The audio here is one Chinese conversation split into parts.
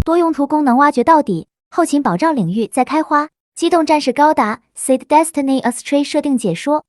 多用途功能挖掘到底，后勤保障领域在开花。机动战士高达 Seed Destiny Astray 设定解说。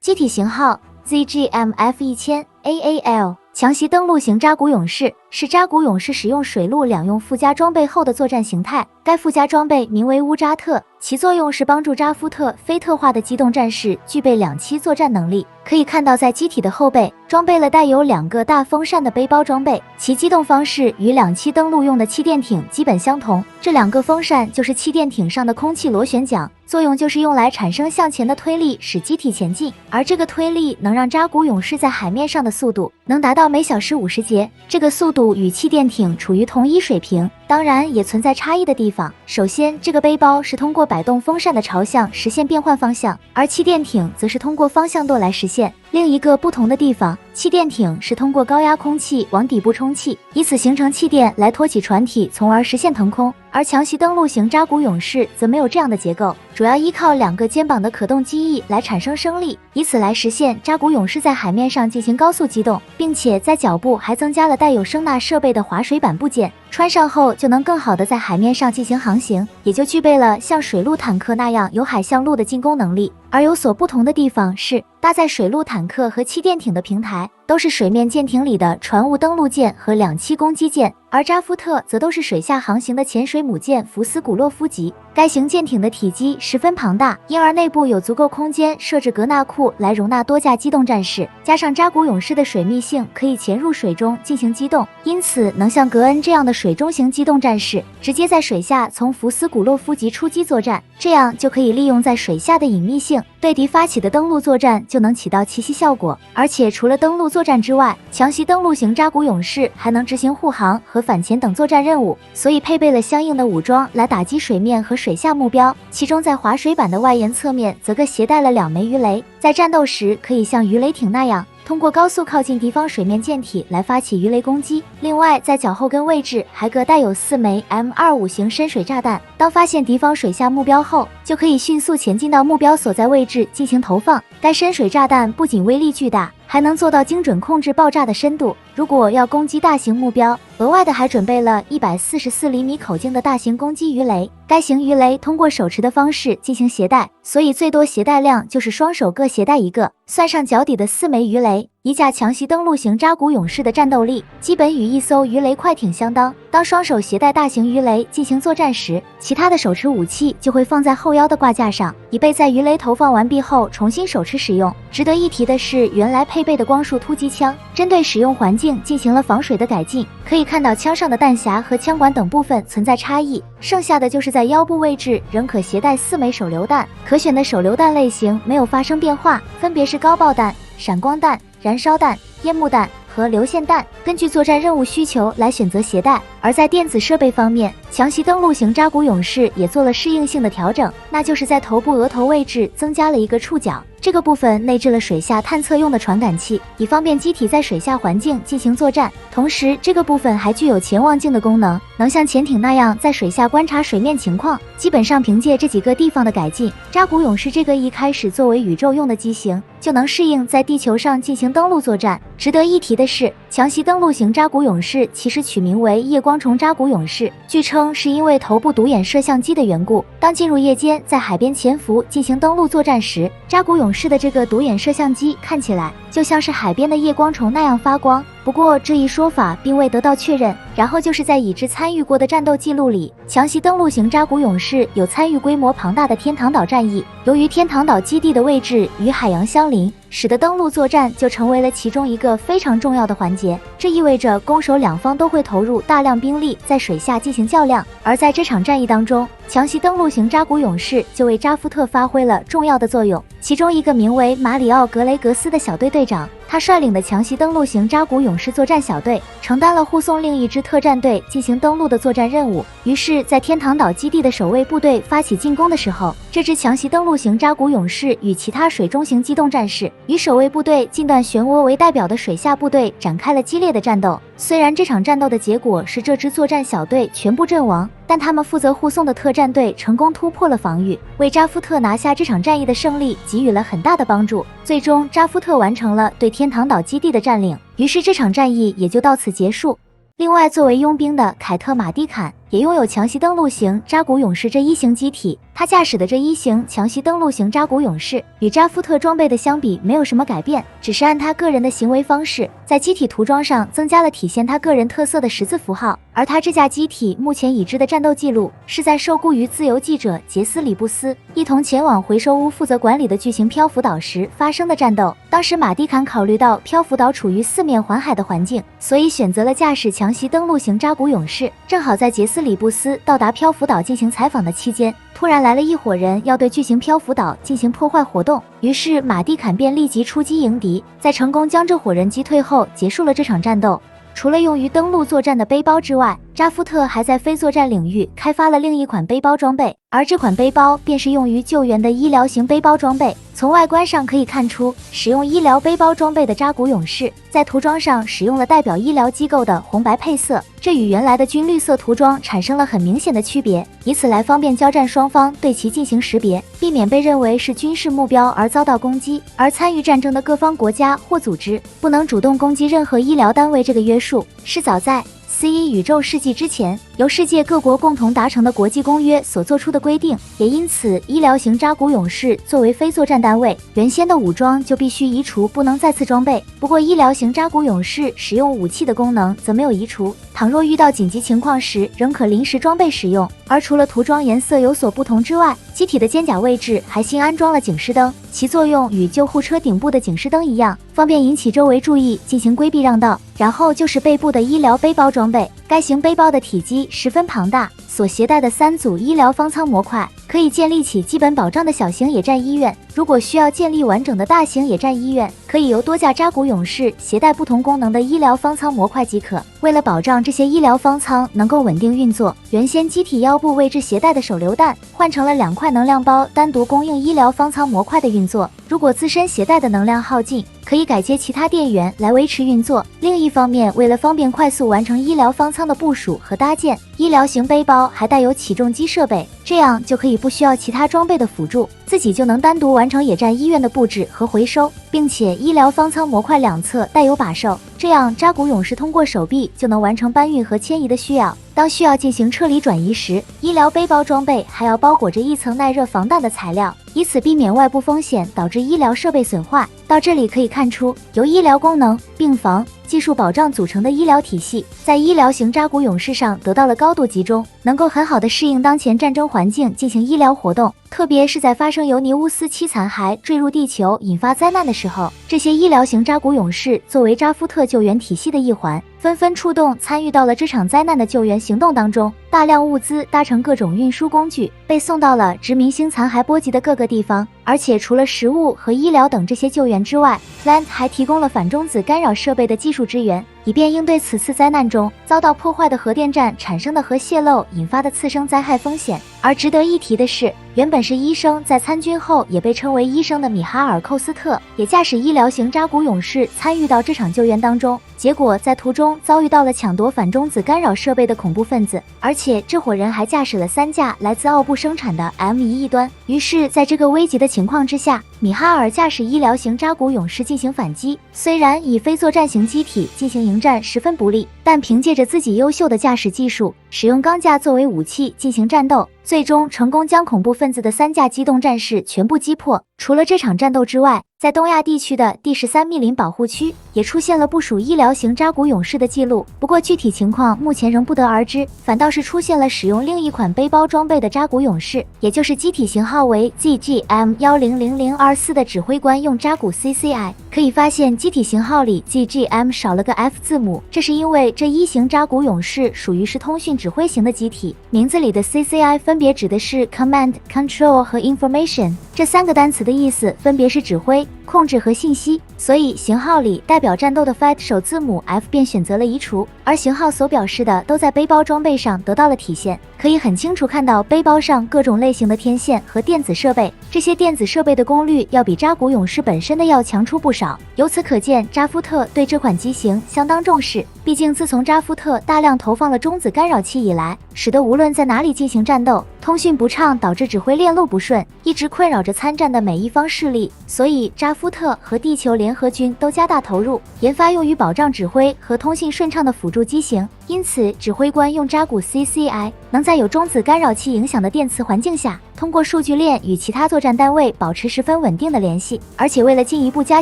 机体型号 ZGMF1000 AAL， 强袭登陆型扎古勇士是扎古勇士使用水陆两用附加装备后的作战形态。该附加装备名为乌扎特，其作用是帮助扎夫特非特化的机动战士具备2栖作战能力。可以看到，在机体的后背装备了带有2个大风扇的背包装备，其机动方式与2栖登陆用的气垫艇基本相同。这2个风扇就是气垫艇上的空气螺旋桨，作用就是用来产生向前的推力，使机体前进。而这个推力能让扎古勇士在海面上的速度能达到每小时50节，这个速度与气垫艇处于同一水平。当然也存在差异的地方。首先，这个背包是通过摆动风扇的朝向实现变换方向，而气垫艇则是通过方向舵来实现。另一个不同的地方，气垫艇是通过高压空气往底部充气，以此形成气垫来托起船体，从而实现腾空。而强袭登陆型扎古勇士则没有这样的结构，主要依靠2个肩膀的可动机翼来产生升力，以此来实现扎古勇士在海面上进行高速机动，并且在脚部还增加了带有声纳设备的滑水板部件，穿上后就能更好的在海面上进行航行，也就具备了像水陆坦克那样有海向陆的进攻能力。而有所不同的地方是，搭载水陆坦克和气垫艇的平台都是水面舰艇里的船坞登陆舰和2栖攻击舰，而扎夫特则都是水下航行的潜水母舰福斯古洛夫级。该型舰艇的体积十分庞大，因而内部有足够空间设置格纳库来容纳多架机动战士，加上扎古勇士的水密性可以潜入水中进行机动，因此能像格恩这样的水中型机动战士直接在水下从福斯古洛夫级出击作战，这样就可以利用在水下的隐秘性，对敌发起的登陆作战就能起到奇袭效果。而且除了登陆作战之外，强袭登陆型扎古勇士还能执行护航和反潜等作战任务，所以配备了相应的武装来打击水面和水下目标。其中在滑水板的外沿侧面则各携带了2枚鱼雷，在战斗时可以像鱼雷艇那样通过高速靠近敌方水面舰体来发起鱼雷攻击。另外，在脚后跟位置还各带有4枚 M25 型深水炸弹，当发现敌方水下目标后，就可以迅速前进到目标所在位置进行投放。该深水炸弹不仅威力巨大，还能做到精准控制爆炸的深度。如果要攻击大型目标，额外的还准备了144厘米口径的大型攻击鱼雷。该型鱼雷通过手持的方式进行携带，所以最多携带量就是双手各携带1个。算上脚底的4枚鱼雷，一架强袭登陆型扎古勇士的战斗力基本与一艘鱼雷快艇相当。当双手携带大型鱼雷进行作战时，其他的手持武器就会放在后腰的挂架上，以备在鱼雷投放完毕后重新手持使用。值得一提的是，原来配备的光束突击枪针对使用环境进行了防水的改进，可以看到枪上的弹匣和枪管等部分存在差异，剩下的就是在腰部位置仍可携带4枚手榴弹，可选的手榴弹类型没有发生变化，分别是高爆弹、闪光弹、燃烧弹、烟幕弹和流线弹，根据作战任务需求来选择携带。而在电子设备方面，强袭登陆型扎古勇士也做了适应性的调整，那就是在头部额头位置增加了1个触角，这个部分内置了水下探测用的传感器，以方便机体在水下环境进行作战。同时，这个部分还具有潜望镜的功能，能像潜艇那样在水下观察水面情况。基本上凭借这几个地方的改进，扎古勇士这个一开始作为宇宙用的机型就能适应在地球上进行登陆作战。值得一提的是，强袭登陆型扎古勇士其实取名为夜光虫扎古勇士，据称是因为头部独眼摄像机的缘故。当进入夜间在海边潜伏进行登陆作战时，扎古勇士的这个独眼摄像机看起来就像是海边的夜光虫那样发光。不过这一说法并未得到确认。然后就是在已知参与过的战斗记录里，强袭登陆型扎古勇士有参与规模庞大的天堂岛战役。由于天堂岛基地的位置与海洋相邻，使得登陆作战就成为了其中一个非常重要的环节。这意味着攻守两方都会投入大量兵力在水下进行较量。而在这场战役当中，强袭登陆型扎古勇士就为扎夫特发挥了重要的作用。其中一个名为马里奥·格雷格斯的小队队长，他率领的强袭登陆型扎古勇士作战小队承担了护送另一支特战队进行登陆的作战任务。于是在天堂岛基地的守卫部队发起进攻的时候，这支强袭登陆型扎古勇士与其他水中型机动战士与守卫部队近段漩涡为代表的水下部队展开了激烈的战斗。虽然这场战斗的结果是这支作战小队全部阵亡，但他们负责护送的特战队成功突破了防御，为扎夫特拿下这场战役的胜利给予了很大的帮助。最终扎夫特完成了对天堂岛基地的占领，于是这场战役也就到此结束。另外，作为佣兵的凯特·马蒂坎也拥有强袭登陆型扎古勇士这一型机体。他驾驶的这一型强袭登陆型扎古勇士与扎夫特装备的相比没有什么改变，只是按他个人的行为方式，在机体涂装上增加了体现他个人特色的十字符号。而他这架机体目前已知的战斗记录是在受雇于自由记者杰斯·里布斯一同前往回收屋负责管理的巨型漂浮岛时发生的战斗。当时马蒂坎考虑到漂浮岛处于四面环海的环境，所以选择了驾驶强袭登陆型扎古勇士。正好在杰斯·里布斯到达漂浮岛进行采访的期间，突然来了一伙人要对巨型漂浮岛进行破坏活动，于是马蒂坎便立即出击迎敌，在成功将这伙人击退后，结束了这场战斗。除了用于登陆作战的背包之外，扎夫特还在非作战领域开发了另一款背包装备，而这款背包便是用于救援的医疗型背包装备。从外观上可以看出，使用医疗背包装备的扎古勇士在涂装上使用了代表医疗机构的红白配色，这与原来的军绿色涂装产生了很明显的区别，以此来方便交战双方对其进行识别，避免被认为是军事目标而遭到攻击。而参与战争的各方国家或组织不能主动攻击任何医疗单位，这个约束是早在C1宇宙世纪之前由世界各国共同达成的国际公约所做出的规定，也因此医疗型扎古勇士作为非作战单位，原先的武装就必须移除，不能再次装备。不过医疗型扎古勇士使用武器的功能则没有移除，倘若遇到紧急情况时仍可临时装备使用。而除了涂装颜色有所不同之外，机体的肩甲位置还新安装了警示灯，其作用与救护车顶部的警示灯一样，方便引起周围注意进行规避让道。然后就是背部的医疗背包装备，该型背包的体积十分庞大，所携带的3组医疗方舱模块可以建立起基本保障的小型野战医院。如果需要建立完整的大型野战医院，可以由多架扎古勇士携带不同功能的医疗方舱模块即可。为了保障这些医疗方舱能够稳定运作，原先机体腰部位置携带的手榴弹换成了2块能量包，单独供应医疗方舱模块的运作。如果自身携带的能量耗尽，可以改接其他电源来维持运作。另一方面，为了方便快速完成医疗方舱的部署和搭建，医疗型背包还带有起重机设备，这样就可以不需要其他装备的辅助，自己就能单独完成野战医院的布置和回收，并且医疗方舱模块两侧带有把手，这样扎古勇士通过手臂就能完成搬运和迁移的需要。当需要进行撤离转移时，医疗背包装备还要包裹着一层耐热防弹的材料，以此避免外部风险导致医疗设备损坏。到这里可以看出，由医疗功能、病房、技术保障组成的医疗体系，在医疗型扎古勇士上得到了高度集中，能够很好的适应当前战争环境进行医疗活动。特别是在发生尤尼乌斯7残骸坠入地球引发灾难的时候，这些医疗型扎古勇士作为扎夫特救援体系的一环，纷纷出动参与到了这场灾难的救援行动当中。大量物资搭乘各种运输工具，被送到了殖民星残骸波及的各个地方。而且除了食物和医疗等这些救援之外， Land 还提供了反中子干扰设备的技术支援，以便应对此次灾难中遭到破坏的核电站产生的核泄漏引发的次生灾害风险。而值得一提的是，原本是医生，在参军后也被称为医生的米哈尔·寇斯特，也驾驶医疗型扎古勇士参与到这场救援当中。结果在途中遭遇到了抢夺反中子干扰设备的恐怖分子，而且这伙人还驾驶了3架来自奥布生产的 M1异端。于是在这个危急的情况之下，米哈尔驾驶医疗型扎古勇士进行反击。虽然以非作战型机体进行迎战十分不利，但凭借着自己优秀的驾驶技术，使用钢架作为武器进行战斗，最终成功将恐怖分子的3架机动战士全部击破。除了这场战斗之外，在东亚地区的第13密林保护区也出现了部署医疗型扎古勇士的记录，不过具体情况目前仍不得而知。反倒是出现了使用另一款背包装备的扎古勇士，也就是机体型号为 ZGM-100024 的指挥官用扎古 CCI。可以发现机体型号里 ZGM 少了个 F 字母，这是因为这一型扎古勇士属于是通讯指挥型的机体，名字里的 CCI 分别指的是 Command、Control 和 Information， 这3个单词的意思分别是指挥、控制和信息，所以型号里代表战斗的 Fight 首字母 F 便选择了移除，而型号所表示的都在背包装备上得到了体现。可以很清楚看到背包上各种类型的天线和电子设备，这些电子设备的功率要比扎古勇士本身的要强出不少。由此可见，扎夫特对这款机型相当重视，毕竟自从扎夫特大量投放了中子干扰器以来，使得无论在哪里进行战斗，通讯不畅导致指挥链路不顺，一直困扰着参战的每一方势力，所以扎夫夫特和地球联合军都加大投入，研发用于保障指挥和通信顺畅的辅助机型。因此，指挥官用扎古 CCI 能在有中子干扰器影响的电磁环境下，通过数据链与其他作战单位保持十分稳定的联系。而且为了进一步加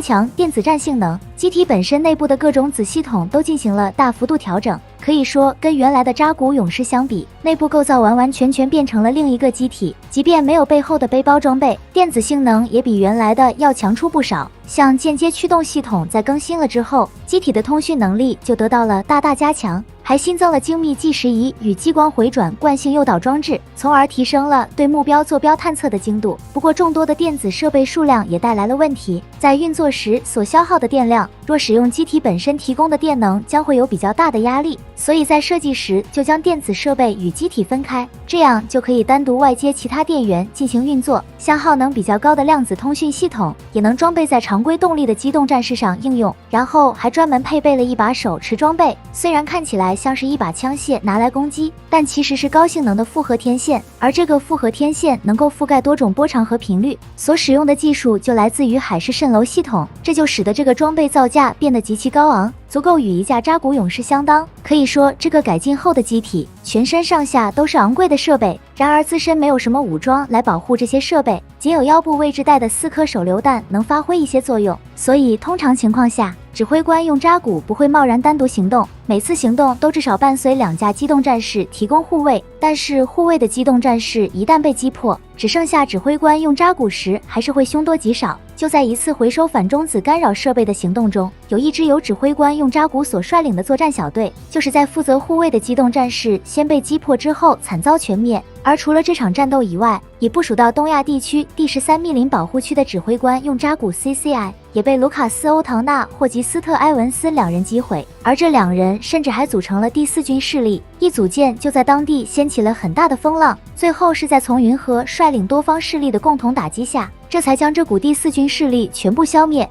强电子战性能，机体本身内部的各种子系统都进行了大幅度调整。可以说，跟原来的扎古勇士相比，内部构造完完全全变成了另一个机体。即便没有背后的背包装备，电子性能也比原来的要强出不少。像间接驱动系统在更新了之后，机体的通讯能力就得到了大大加强，还新增了精密计时仪与激光回转惯性诱导装置，从而提升了对目标坐标探测的精度。不过，众多的电子设备数量也带来了问题，在运作时所消耗的电量，若使用机体本身提供的电能，将会有比较大的压力。所以在设计时就将电子设备与机体分开，这样就可以单独外接其他电源进行运作。像耗能比较高的量子通讯系统，也能装备在常规动力的机动战士上应用，然后还专门配备了一把手持装备。虽然看起来像是一把枪械拿来攻击，但其实是高性能的复合天线，而这个复合天线能够覆盖多种波长和频率，所使用的技术就来自于海市蜃楼系统，这就使得这个装备造价变得极其高昂，足够与一架扎古勇士相当。可以说，这个改进后的机体全身上下都是昂贵的设备，然而自身没有什么武装来保护这些设备，仅有腰部位置带的4颗手榴弹能发挥一些作用。所以通常情况下，指挥官用扎古不会贸然单独行动，每次行动都至少伴随2架机动战士提供护卫。但是护卫的机动战士一旦被击破，只剩下指挥官用扎古时，还是会凶多吉少。就在一次回收反中子干扰设备的行动中，有一支由指挥官用扎古所率领的作战小队，就是在负责护卫的机动战士先被击破之后惨遭全灭。而除了这场战斗以外，已部署到东亚地区第13密林保护区的指挥官用扎古 CCI 也被卢卡斯·欧唐纳·霍吉斯特·埃文斯2人击毁，而这2人甚至还组成了第4军势力，一组建就在当地掀起了很大的风浪。最后是在从云河率领多方势力的共同打击下，这才将这股第4军势力全部消灭。